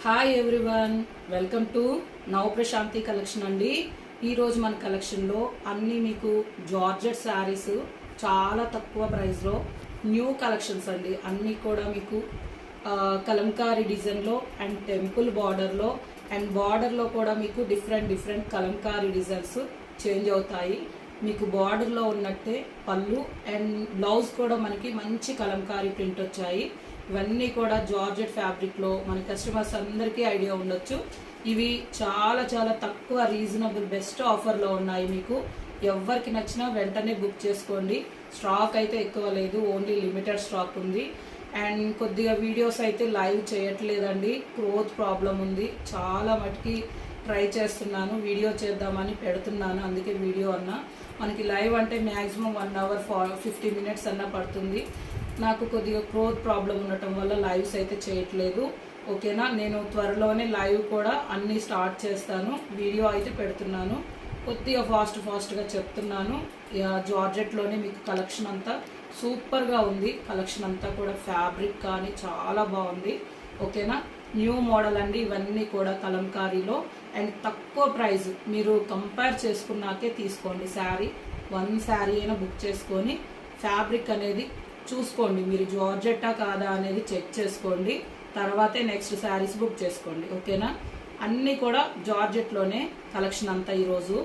Hi everyone, welcome to నవ Prashanti collection అండి. ఈరోజు మన కలెక్షన్లో అన్నీ మీకు జార్జెట్ శారీస్ చాలా తక్కువ ప్రైస్లో న్యూ కలెక్షన్స్ అండి. అన్నీ కూడా మీకు కలంకారీ డిజైన్లో అండ్ టెంపుల్ బార్డర్లో అండ్ బార్డర్లో కూడా మీకు డిఫరెంట్ కలంకారీ డిజైన్స్ చేంజ్ అవుతాయి. మీకు బార్డర్లో ఉన్నట్టే పళ్ళు అండ్ బ్లౌజ్ కూడా మనకి మంచి కలంకారీ ప్రింట్ వచ్చాయి. ఇవన్నీ కూడా జార్జెట్ ఫ్యాబ్రిక్లో మన కస్టమర్స్ అందరికీ ఐడియా ఉండొచ్చు. ఇవి చాలా తక్కువ రీజనబుల్ బెస్ట్ ఆఫర్లో ఉన్నాయి. మీకు ఎవరికి నచ్చినా వెంటనే బుక్ చేసుకోండి. స్టాక్ అయితే ఎక్కువ లేదు, ఓన్లీ లిమిటెడ్ స్టాక్ ఉంది. అండ్ కొద్దిగా వీడియోస్ అయితే లైవ్ చేయట్లేదండి, గ్రోత్ ప్రాబ్లం ఉంది. చాలా మటుకి ట్రై చేస్తున్నాను, వీడియో చేద్దామని పెడుతున్నాను, అందుకే వీడియో అన్నా. మనకి లైవ్ అంటే మ్యాక్సిమం 1 అవర్ 50 మినిట్స్ అన్నా పడుతుంది. నాకు కొద్దిగా గ్రోత్ ప్రాబ్లం ఉండటం వల్ల లైవ్స్ అయితే చేయట్లేదు. ఓకేనా, నేను త్వరలోనే లైవ్ కూడా అన్నీ స్టార్ట్ చేస్తాను. వీడియో అయితే పెడుతున్నాను, కొద్దిగా ఫాస్ట్గా చెప్తున్నాను. జార్జెట్లోనే మీకు కలెక్షన్ అంతా సూపర్గా ఉంది. కలెక్షన్ అంతా కూడా ఫ్యాబ్రిక్ కానీ చాలా బాగుంది. ఓకేనా, న్యూ మోడల్ అండి ఇవన్నీ కూడా కలంకారీలో. అండ్ తక్కువ ప్రైస్, మీరు కంపేర్ చేసుకున్నాకే తీసుకోండి. వన్ శారీ అయినా బుక్ చేసుకొని ఫ్యాబ్రిక్ అనేది చూసుకోండి. మీరు జార్జెట్టా కాదా అనేది చెక్ చేసుకోండి, తర్వాతే నెక్స్ట్ శారీస్ బుక్ చేసుకోండి. ఓకేనా, అన్నీ కూడా జార్జెట్లోనే కలెక్షన్ అంతా ఈరోజు.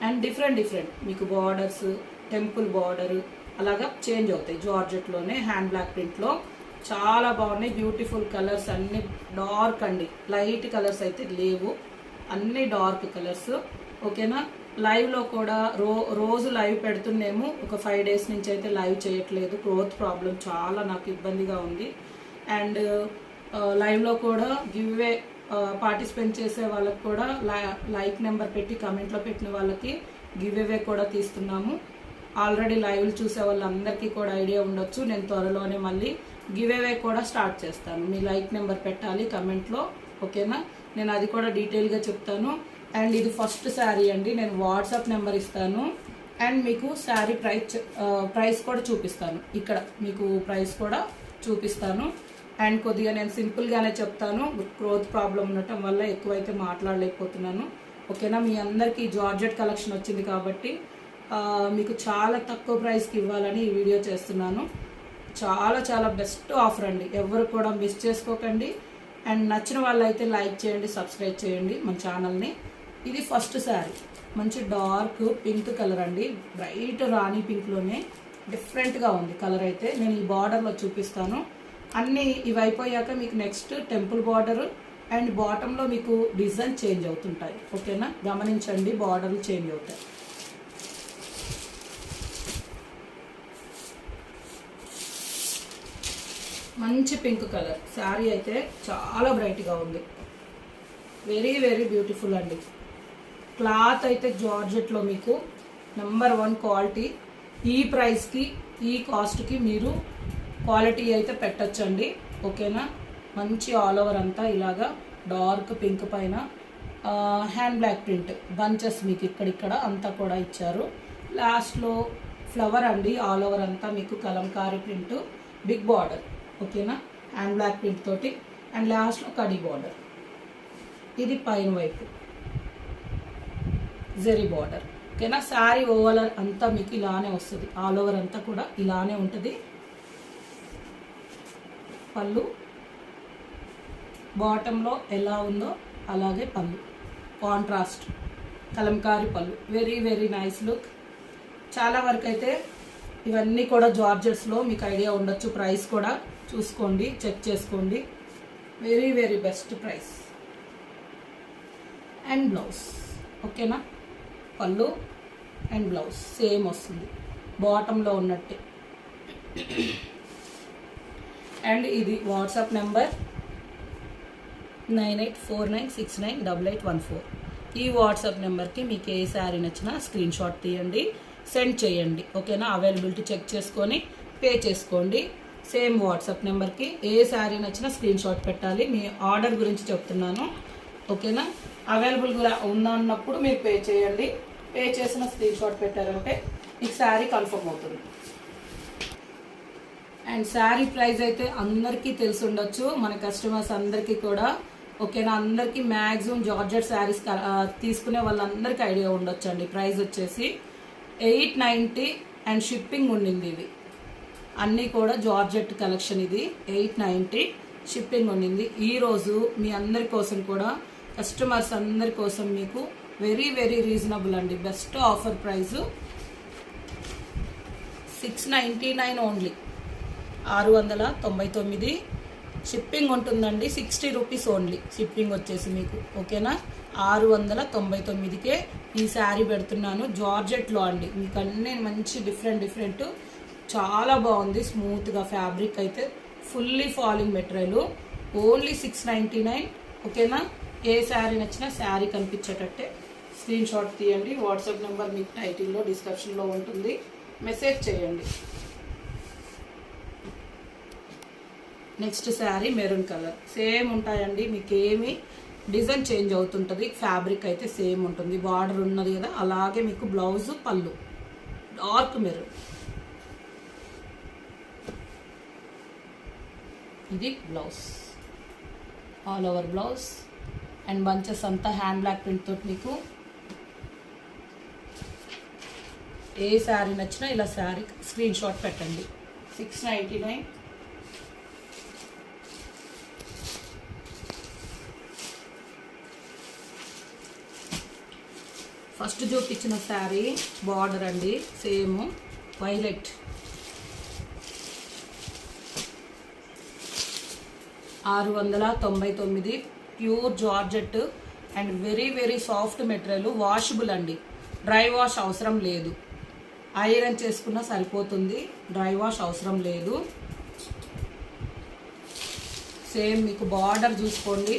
అండ్ డిఫరెంట్ మీకు బార్డర్స్, టెంపుల్ బార్డర్ అలాగా చేంజ్ అవుతాయి జార్జెట్లోనే. హ్యాండ్ బ్లాక్ ప్రింట్లో చాలా బాగున్నాయి. బ్యూటిఫుల్ కలర్స్ అన్ని డార్క్ అండి, లైట్ కలర్స్ అయితే లేవు, అన్ని డార్క్ కలర్స్. ఓకేనా, లైవ్లో కూడా రోజు లైవ్ పెడుతున్నాము. ఒక 5 డేస్ నుంచి అయితే లైవ్ చేయట్లేదు, గ్రోత్ ప్రాబ్లం చాలా నాకు ఇబ్బందిగా ఉంది. అండ్ లైవ్లో కూడా గివ్ అవే పార్టిసిపేట్ చేసే వాళ్ళకి కూడా లైక్ నెంబర్ పెట్టి కమెంట్లో పెట్టిన వాళ్ళకి గివ్ అవే కూడా తీస్తున్నాము. ఆల్రెడీ లైవ్లు చూసే వాళ్ళందరికీ కూడా ఐడియా ఉండొచ్చు, నేను త్వరలోనే మళ్ళీ గివ్ అవే కూడా స్టార్ట్ చేస్తాను. మీ లైక్ నెంబర్ పెట్టాలి కమెంట్లో. ఓకేనా, నేను అది కూడా డీటెయిల్గా చెప్తాను. అండ్ ఇది ఫస్ట్ శారీ అండి, నేను వాట్సాప్ నెంబర్ ఇస్తాను. అండ్ మీకు శారీ ప్రైస్ కూడా చూపిస్తాను, ఇక్కడ మీకు ప్రైస్ కూడా చూపిస్తాను. అండ్ కొద్దిగా నేను సింపుల్గానే చెప్తాను, గ్రోత్ ప్రాబ్లం ఉండటం వల్ల ఎక్కువైతే మాట్లాడలేకపోతున్నాను. ఓకేనా, మీ అందరికీ జార్జెట్ కలెక్షన్ వచ్చింది కాబట్టి మీకు చాలా తక్కువ ప్రైస్కి ఇవ్వాలని ఈ వీడియో చేస్తున్నాను. చాలా బెస్ట్ ఆఫర్ అండి, ఎవరు కూడా మిస్ చేసుకోకండి. అండ్ నచ్చిన వాళ్ళైతే లైక్ చేయండి, సబ్స్క్రైబ్ చేయండి మన ఛానల్ని. ఇది ఫస్ట్ శారీ, మంచి డార్క్ పింక్ కలర్ అండి, బ్రైట్ రాణి పింక్లోనే డిఫరెంట్గా ఉంది కలర్ అయితే. నేను ఈ బార్డర్లో చూపిస్తాను. అన్నీ ఇవి అయిపోయాక మీకు నెక్స్ట్ టెంపుల్ బార్డర్ అండ్ బాటంలో మీకు డిజైన్ చేంజ్ అవుతుంటాయి. ఓకేనా, గమనించండి, బార్డర్లు చేంజ్ అవుతాయి. మంచి పింక్ కలర్ శారీ అయితే చాలా బ్రైట్గా ఉంది, వెరీ బ్యూటిఫుల్ అండి. క్లాత్ అయితే జార్జెట్లో మీకు నెంబర్ 1 క్వాలిటీ. ఈ ప్రైస్కి ఈ కాస్ట్కి మీరు క్వాలిటీ అయితే పెట్టచ్చండి. ఓకేనా, మంచి ఆల్ ఓవర్ అంతా ఇలాగా డార్క్ పింక్ పైన హ్యాండ్ బ్లాక్ ప్రింట్ బంచెస్ మీకు ఇక్కడ అంతా కూడా ఇచ్చారు. లాస్ట్లో ఫ్లవర్ అండి, ఆల్ ఓవర్ అంతా మీకు కలంకారీ ప్రింట్, బిగ్ బార్డర్. ఓకేనా, హ్యాండ్ బ్లాక్ ప్రింట్ తోటి. అండ్ లాస్ట్లో కడీ బార్డర్. ఇది పైన వైపు జెరీ బార్డర్. ఓకేనా, శారీ ఓవర్ అంతా మీకు ఇలానే వస్తుంది, ఆల్ ఓవర్ అంతా కూడా ఇలానే ఉంటుంది. పళ్ళు బాటంలో ఎలా ఉందో అలాగే పళ్ళు, కాంట్రాస్ట్ కలంకారీ పళ్ళు, వెరీ నైస్ లుక్. చాలా వరకు అయితే ఇవన్నీ కూడా జార్జెట్స్లో మీకు ఐడియా ఉండొచ్చు. ప్రైస్ కూడా చూసుకోండి, చెక్ చేసుకోండి, very best price. And blouse. ఓకేనా, పళ్ళు అండ్ బ్లౌజ్ సేమ్ వస్తుంది, బాటంలో ఉన్నట్టే. అండ్ ఇది వాట్సాప్ నెంబర్ 9849698814. ఈ వాట్సాప్ నెంబర్కి మీకు ఏ శారీ నచ్చినా స్క్రీన్ షాట్ తీయండి, సెండ్ చేయండి. ఓకేనా, అవైలబిలిటీ చెక్ చేసుకొని పే చేసుకోండి. సేమ్ వాట్సాప్ నెంబర్కి ఏ శారీ నచ్చినా స్క్రీన్ షాట్ పెట్టాలి. మీ ఆర్డర్ గురించి చెప్తున్నాను. ఓకేనా, అవైలబుల్గా ఉందన్నప్పుడు మీరు పే చేయండి. పే చేసిన స్క్రీన్ షాట్ పెట్టారంటే మీకు శారీ కన్ఫర్మ్ అవుతుంది. అండ్ శారీ ప్రైస్ అయితే అందరికీ తెలిసి ఉండొచ్చు, మన కస్టమర్స్ అందరికీ కూడా ఓకేనా. అందరికీ మ్యాక్సిమం జార్జెట్ శారీస్ తీసుకునే వాళ్ళందరికీ ఐడియా ఉండొచ్చండి. ప్రైస్ వచ్చేసి 890 అండ్ షిప్పింగ్ ఉండింది. ఇవి అన్నీ కూడా జార్జెట్ కలెక్షన్. ఇది 890 షిప్పింగ్ ఉండింది. ఈరోజు మీ అందరి కోసం కూడా కస్టమర్స్ అందరి కోసం మీకు వెరీ వెరీ రీజనబుల్ అండి. Best offer price 699 only, 699. Shipping ఉంటుందండి 60 రూపీస్ ఓన్లీ. షిప్పింగ్ వచ్చేసి మీకు ఓకేనా 699కే ఈ శారీ పెడుతున్నాను. జార్జెట్లో అండి. మీకు అన్నీ మంచి డిఫరెంట్ చాలా బాగుంది. స్మూత్గా ఫ్యాబ్రిక్ అయితే ఫుల్లీ ఫాలింగ్ మెటీరియల్. ఓన్లీ 699 ఓకేనా. ఏ శారీ నచ్చినా శారీ కనిపించేటట్టే స్క్రీన్ షాట్ తీయండి. వాట్సాప్ నెంబర్ మీకు టైటిల్లో డిస్క్రిప్షన్లో ఉంటుంది. మెసేజ్ చేయండి. Next sari maroon colour. Same ఉంటాయండి. మీకు ఏమి డిజైన్ చేంజ్ అవుతుంటుంది. ఫ్యాబ్రిక్ అయితే సేమ్ ఉంటుంది. బార్డర్ ఉన్నది కదా, అలాగే మీకు బ్లౌజ్ పళ్ళు డార్క్ మెరూన్. ఇది blouse, all over blouse and bunches అంతా హ్యాండ్ బ్లాక్ ప్రింట్ తోటి. మీకు ఏ శారీ నచ్చినా ఇలా శారీ స్క్రీన్ షాట్ పెట్టండి. 699. ఫస్ట్ చూపించిన శారీ బార్డర్ అండి same violet, 699. Pure georgette and very very soft material. Washable అండి. డ్రై వాష్ అవసరం లేదు. ఐరన్ చేసుకున్నా సరిపోతుంది. డ్రై వాష్ అవసరం లేదు. సేమ్ మీకు బార్డర్ చూసుకోండి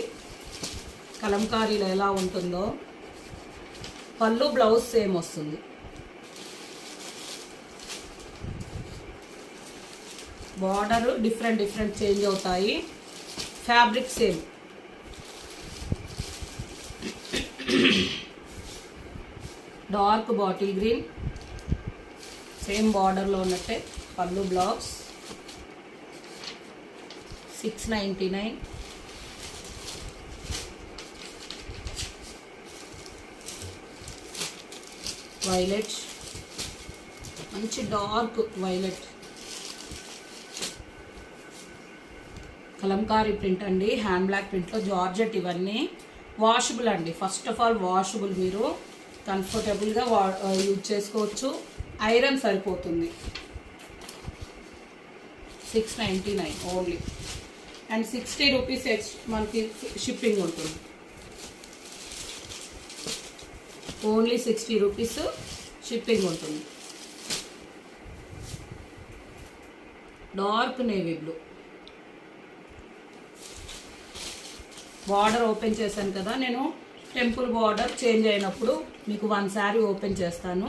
కలంకారీలో ఎలా ఉంటుందో. పళ్ళు బ్లౌజ్ సేమ్ వస్తుంది. బార్డర్ డిఫరెంట్ చేంజ్ అవుతాయి. Fabric same. Dark bottle green same బార్డర్లో ఉన్నట్టే పళ్ళు బ్లౌజ్. 699. వైలెట్, మంచి డార్క్ వైలెట్ కలంకారీ ప్రింట్ అండి. హ్యాండ్ బ్లాక్ ప్రింట్లో జార్జెట్. ఇవన్నీ వాషబుల్ అండి. First of all washable. మీరు కంఫర్టబుల్గా యూజ్ చేసుకోవచ్చు. ఐరన్ సరిపోతుంది. 699 ఓన్లీ. అండ్ 60 రూపీస్ మనకి షిప్పింగ్ ఉంటుంది. ఓన్లీ 60 రూపీస్ షిప్పింగ్ ఉంటుంది. Dark navy blue. Border open చేశాను కదా నేను. టెంపుల్ బార్డర్ చేంజ్ అయినప్పుడు మీకు వన్ శారీ ఓపెన్ చేస్తాను.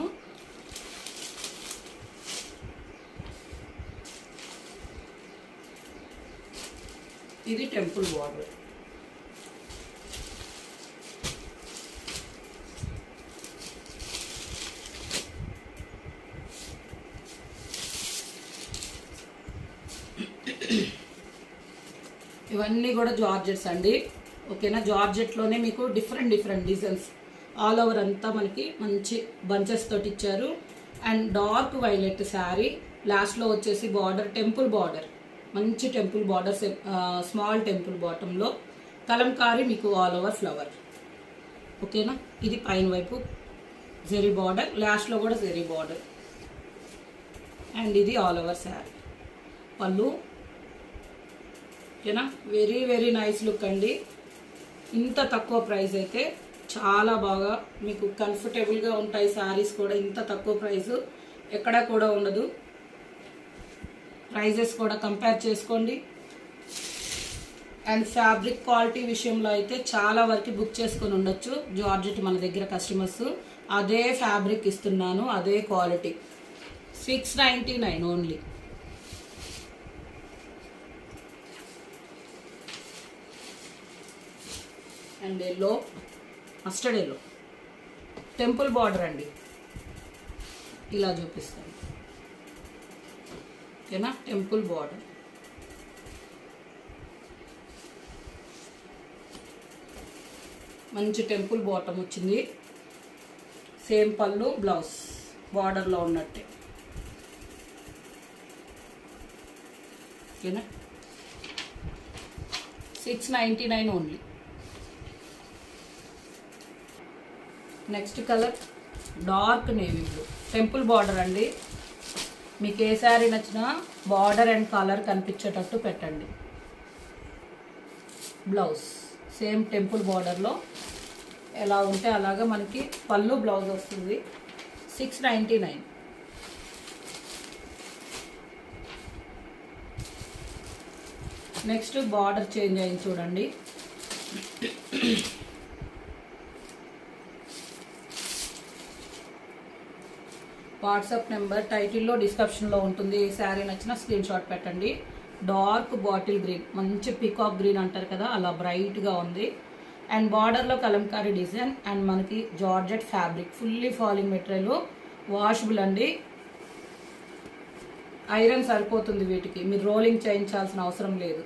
ఇది టెంపుల్ బార్డర్. ఇవన్నీ కూడా జార్జెట్స్ అండి ఓకేనా. జార్జెట్లోనే మీకు డిఫరెంట్ డిజైన్స్ ఆల్ ఓవర్ అంతా మనకి మంచి బంచెస్ తోటి ఇచ్చారు. And dark violet sari. లాస్ట్లో వచ్చేసి బార్డర్ టెంపుల్ బార్డర్, మంచి టెంపుల్ బార్డర్, స్మాల్ టెంపుల్ బాటంలో కలంకారీ మీకు ఆల్ ఓవర్ ఫ్లవర్ ఓకేనా. ఇది పైన వైపు జెరీ బార్డర్, లాస్ట్లో కూడా జెరీ బార్డర్. అండ్ ఇది ఆల్ ఓవర్ శారీ పళ్ళు ఓకేనా. వెరీ వెరీ నైస్ లుక్ అండి. ఇంత తక్కువ ప్రైస్ అయితే చాలా బాగా మీకు కంఫర్టబుల్గా ఉంటాయి శారీస్ కూడా. ఇంత తక్కువ ప్రైస్ ఎక్కడా కూడా ఉండదు. ప్రైజెస్ కూడా కంపేర్ చేసుకోండి. అండ్ ఫ్యాబ్రిక్ క్వాలిటీ విషయంలో అయితే చాలా వరకు బుక్ చేసుకొని ఉండొచ్చు. జార్జెట్ మన దగ్గర కస్టమర్స్ అదే ఫ్యాబ్రిక్ ఇస్తున్నాను, అదే quality. 699 only. And yellow, mustard yellow temple border అండి. ఇలా చూపిస్తాను ఓకేనా. టెంపుల్ బార్డర్ మంచి టెంపుల్ బాటమ్ వచ్చింది. సేమ్ పళ్ళు బ్లౌజ్ బార్డర్లో ఉన్నట్టే. ఓకేనా, 699 only. Next colour dark navy blue, temple border అండి. మీకు ఏ శారీ నచ్చినా బార్డర్ అండ్ కలర్ కనిపించేటట్టు పెట్టండి. బ్లౌజ్ సేమ్ టెంపుల్ బార్డర్లో ఎలా ఉంటే అలాగా మనకి పళ్ళు బ్లౌజ్ వస్తుంది. 699. నెక్స్ట్ బార్డర్ చేంజ్ అయింది చూడండి. వాట్సాప్ నెంబర్ టైటిల్లో డిస్క్రిప్షన్లో ఉంటుంది. ఏ శారీ నచ్చినా స్క్రీన్ షాట్ పెట్టండి. డార్క్ బాటిల్ గ్రీన్, మంచి పికాక్ గ్రీన్ అంటారు కదా, అలా బ్రైట్గా ఉంది. అండ్ బార్డర్లో కలంకారీ డిజైన్ అండ్ మనకి georgette fabric, fully falling material, washable అండి. ఐరన్ సరిపోతుంది వీటికి, మీరు రోలింగ్ చేయించాల్సిన అవసరం లేదు.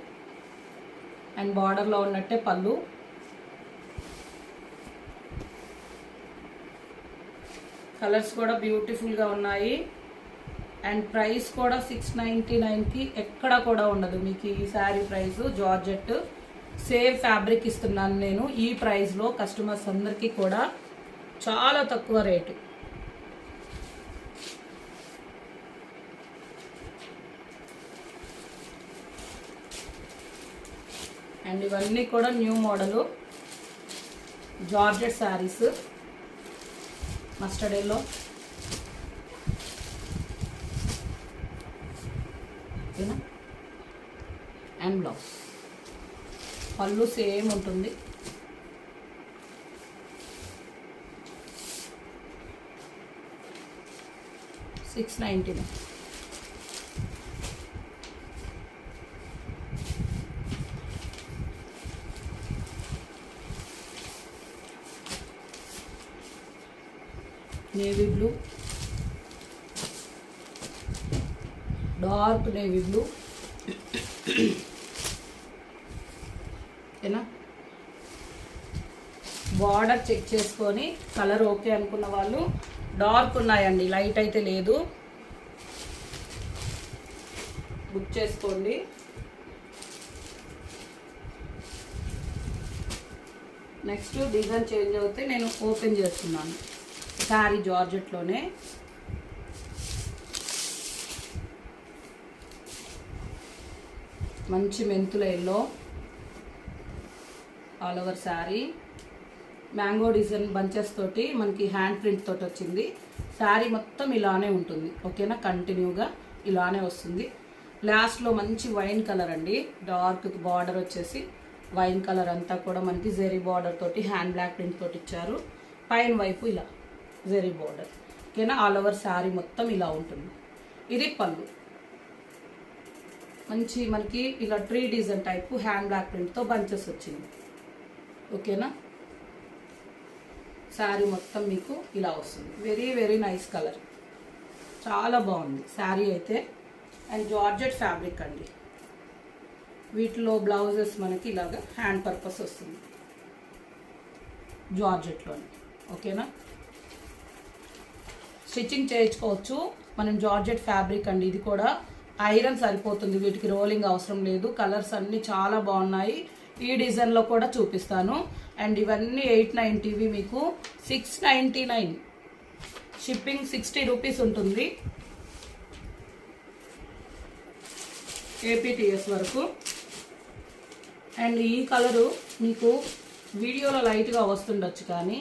అండ్ బార్డర్లో ఉన్నట్టే పళ్ళు. కలర్స్ కూడా బ్యూటిఫుల్గా ఉన్నాయి. అండ్ ప్రైస్ కూడా 699కి ఎక్కడ కూడా ఉండదు మీకు ఈ sari price. Georgette same fabric ఇస్తున్నాను నేను ఈ ప్రైస్లో కస్టమర్స్ అందరికీ కూడా, చాలా తక్కువ రేటు. అండ్ ఇవన్నీ కూడా new model georgette saris. Mustard yellow, ఓకేనా. అండ్ బ్లౌజ్, పళ్ళు సేమ్ ఉంటుంది. $699. Navy blue, dark navy blue, ఓకేనా. బార్డర్ చెక్ చేసుకొని కలర్ ఓకే అనుకున్న వాళ్ళు, డార్క్ ఉన్నాయండి, లైట్ అయితే లేదు, బుక్ చేసుకోండి. నెక్స్ట్ డిజైన్ చేంజ్ అవుతే నేను ఓపెన్ చేస్తున్నాను. శారీ జార్జెట్లోనే మంచి మెంతుల yellow, all over sari, mango design bunches తోటి మనకి హ్యాండ్ ప్రింట్ తోటి వచ్చింది. శారీ మొత్తం ఇలానే ఉంటుంది, ఓకేనా, కంటిన్యూగా ఇలానే వస్తుంది. లాస్ట్లో మంచి వైన్ కలర్ అండి, డార్క్ బార్డర్ వచ్చేసి వైన్ కలర్ అంతా కూడా మనకి జెరీ బార్డర్ తోటి హ్యాండ్ బ్లాక్ ప్రింట్ తోటి ఇచ్చారు. పైన వైపు ఇలా జెరీ బార్డర్, ఓకేనా. ఆల్ ఓవర్ శారీ మొత్తం ఇలా ఉంటుంది. ఇది పళ్ళు, మంచి మనకి ఇలా tree design type hand block ప్రింట్తో బంచెస్ వచ్చింది, ఓకేనా. శారీ మొత్తం మీకు ఇలా వస్తుంది. వెరీ వెరీ నైస్ కలర్, చాలా బాగుంది శారీ అయితే. అండ్ జార్జెట్ ఫ్యాబ్రిక్ అండి, వీటిలో బ్లౌజెస్ మనకి ఇలాగా హ్యాండ్ పర్పస్ వస్తుంది జార్జెట్లోని, ఓకేనా. స్టిచ్చింగ్ చేయించుకోవచ్చు మనం. జార్జెట్ ఫ్యాబ్రిక్ అండి, ఇది కూడా ఐరన్ సరిపోతుంది, వీటికి రోలింగ్ అవసరం లేదు. కలర్స్ అన్నీ చాలా బాగున్నాయి. ఈ డిజైన్లో కూడా చూపిస్తాను. అండ్ ఇవన్నీ 890 మీకు 699. షిప్పింగ్ 60 రూపీస్ ఉంటుంది ఏపీటీఎస్ వరకు. అండ్ ఈ కలరు మీకు వీడియోలో లైట్గా వస్తుండొచ్చు, కానీ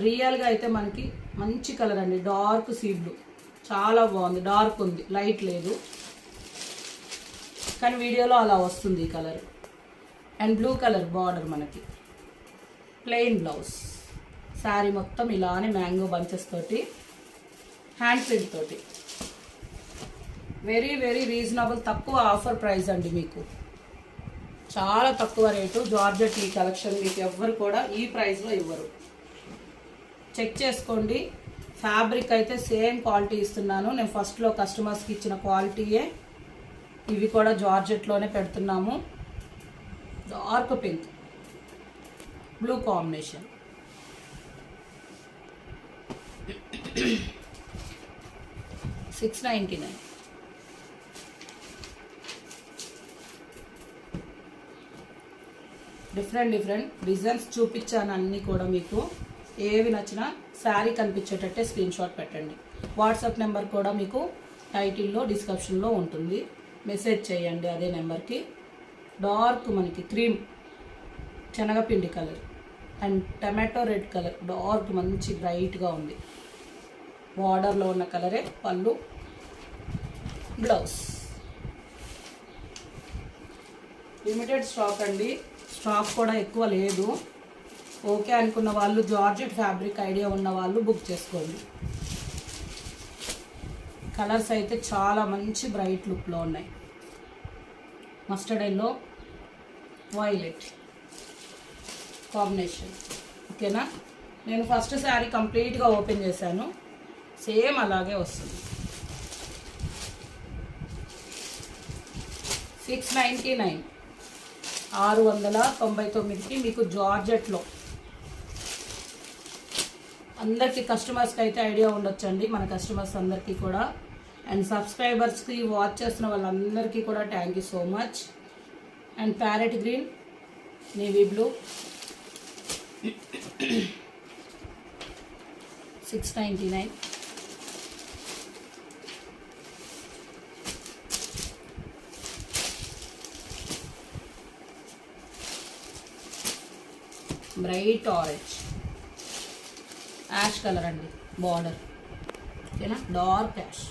రియల్గా అయితే మనకి మంచి కలర్ అండి. డార్క్ సీ బ్లూ, చాలా బాగుంది. డార్క్ ఉంది, లైట్ లేదు, కానీ వీడియోలో అలా వస్తుంది ఈ colour. And blue colour border మనకి, ప్లెయిన్ బ్లౌజ్. శారీ మొత్తం ఇలానే మ్యాంగో బంచెస్ తోటి హ్యాండ్ ప్రింట్ తోటి. వెరీ వెరీ రీజనబుల్, తక్కువ ఆఫర్ ప్రైస్ అండి, మీకు చాలా తక్కువ రేటు. జార్జెట్ ఈ కలెక్షన్ మీకు ఎవ్వరు కూడా ఈ ప్రైస్లో ఇవ్వరు. చెక్ చేసుకోండి. ఫ్యాబ్రిక్ అయితే సేమ్ క్వాలిటీ ఇస్తున్నాను నేను. ఫస్ట్లో కస్టమర్స్కి ఇచ్చిన క్వాలిటీయే ఇవి కూడా జార్జెట్లోనే పెడుతున్నాము. Dark pink blue combination, 699. Different designs చూపించాను అన్నీ కూడా. మీకు ఏవి నచ్చినా శారీ కనిపించేటట్టే స్క్రీన్ షాట్ పెట్టండి. వాట్సాప్ నెంబర్ కూడా మీకు టైటిల్లో డిస్క్రిప్షన్లో ఉంటుంది. మెసేజ్ చేయండి అదే నెంబర్కి. డార్క్ మనకి క్రీమ్ శనగపిండి colour and tomato red colour, dark మంచి బ్రైట్గా ఉంది. బార్డర్లో ఉన్న కలరే పళ్ళు, బ్లౌజ్. లిమిటెడ్ స్టాక్ అండి, స్టాక్ కూడా ఎక్కువ లేదు. ఓకే అనుకున్న వాళ్ళు, జార్జెట్ ఫ్యాబ్రిక్ ఐడియా ఉన్న వాళ్ళు బుక్ చేసుకోండి. కలర్స్ అయితే చాలా మంచి బ్రైట్ లుక్లో ఉన్నాయి. Mustard yellow, violet combination. ఓకేనా, నేను ఫస్ట్ శారీ కంప్లీట్గా ఓపెన్ చేశాను, సేమ్ అలాగే వస్తుంది. 699, 699కి మీకు జార్జెట్లో. అందరికీ కస్టమర్స్కి అయితే ఐడియా ఉండొచ్చండి, మన కస్టమర్స్ అందరికీ కూడా. అండ్ సబ్స్క్రైబర్స్కి, వాచ్ చేస్తున్న వాళ్ళందరికీ కూడా thank you so much. And parrot green, navy blue, 699. Bright orange, ash colour అండి బార్డర్. ఓకేనా, డార్క్ యాష్.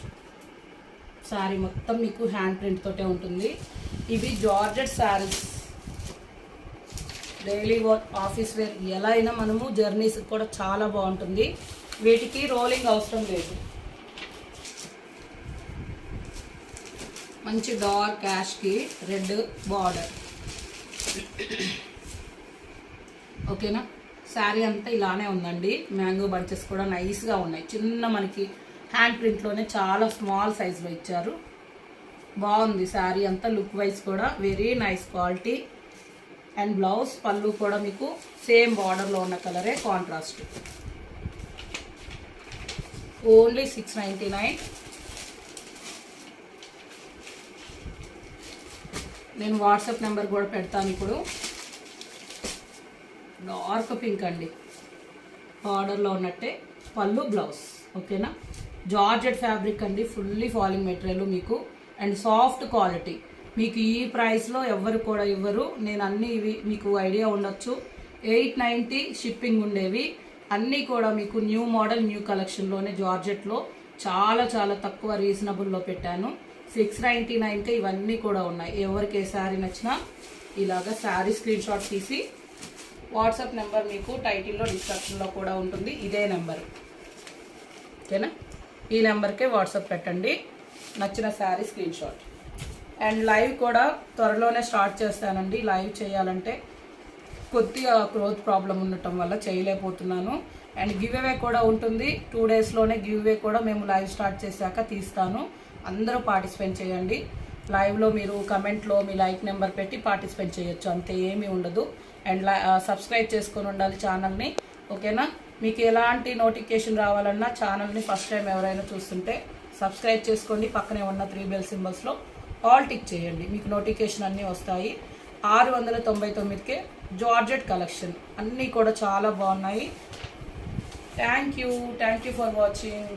శారీ మొత్తం మీకు హ్యాండ్ ప్రింట్ తోటే ఉంటుంది. ఇవి georgette saris, daily work, office wear, ఎలా అయినా మనము జర్నీస్ కూడా చాలా బాగుంటుంది. వీటికి రోలింగ్ అవసరం లేదు. మంచి డార్క్ యాష్కి రెడ్ బార్డర్. ఓకేనా, శారీ అంతా ఇలానే ఉందండి. మ్యాంగో బంచెస్ కూడా నైస్గా ఉన్నాయి. చిన్న మనకి హ్యాండ్ ప్రింట్లోనే చాలా స్మాల్ సైజులో ఇచ్చారు. బాగుంది శారీ అంతా. లుక్ వైజ్ కూడా very nice quality. And blouse, పళ్ళు కూడా మీకు సేమ్ బార్డర్లో ఉన్న కలరే కాంట్రాస్ట్. ఓన్లీ 699. నేను వాట్సాప్ నెంబర్ కూడా పెడతాను ఇప్పుడు. డార్క్ పింక్ అండి, బార్డర్లో ఉన్నట్టే పళ్ళు, బ్లౌజ్. ఓకేనా, జార్జెట్ ఫ్యాబ్రిక్ అండి, ఫుల్లీ ఫాలింగ్ మెటీరియల్ మీకు. And soft quality. మీకు ఈ ప్రైస్లో ఎవరు కూడా ఇవ్వరు. నేను అన్నీ ఇవి మీకు ఐడియా ఉండొచ్చు. 890 షిప్పింగ్ ఉండేవి. అన్నీ కూడా మీకు న్యూ మోడల్, న్యూ కలెక్షన్లోనే జార్జెట్లో చాలా చాలా తక్కువ రీజనబుల్లో పెట్టాను. 699కే ఇవన్నీ కూడా ఉన్నాయి. ఎవరికి ఏ శారీ నచ్చినా ఇలాగా శారీ స్క్రీన్ షాట్ తీసి వాట్సాప్ నెంబర్ మీకు టైటిల్లో డిస్క్రిప్షన్లో కూడా ఉంటుంది. ఇదే నెంబర్. ఓకేనా, ఈ నెంబర్కే వాట్సాప్ పెట్టండి నచ్చిన sari screen shot. And live కూడా త్వరలోనే స్టార్ట్ చేస్తానండి. లైవ్ చేయాలంటే కొద్దిగా గ్రోత్ ప్రాబ్లం ఉండటం వల్ల చేయలేకపోతున్నాను. అండ్ గివ్ అవే కూడా ఉంటుంది. 2 డేస్లోనే గివ్ అవే కూడా మేము లైవ్ స్టార్ట్ చేశాక తీస్తాను. అందరూ పార్టిసిపేట్ చేయండి. లైవ్లో మీరు కమెంట్లో మీ లైక్ నెంబర్ పెట్టి పార్టిసిపేట్ చేయొచ్చు, అంతే, ఏమీ ఉండదు. అండ్ సబ్స్క్రైబ్ చేసుకొని ఉండాలి ఛానల్ని. ఓకేనా, మీకు ఎలాంటి నోటిఫికేషన్ రావాలన్నా ఛానల్ని ఫస్ట్ టైం ఎవరైనా చూస్తుంటే సబ్స్క్రైబ్ చేసుకోండి. పక్కనే ఉన్న 3 బెల్ సింబల్స్లో ఆల్ టిక్ చేయండి, మీకు నోటిఫికేషన్ అన్నీ వస్తాయి. 699కే జార్జెట్ కలెక్షన్ అన్నీ కూడా చాలా బాగున్నాయి. Thank you for watching.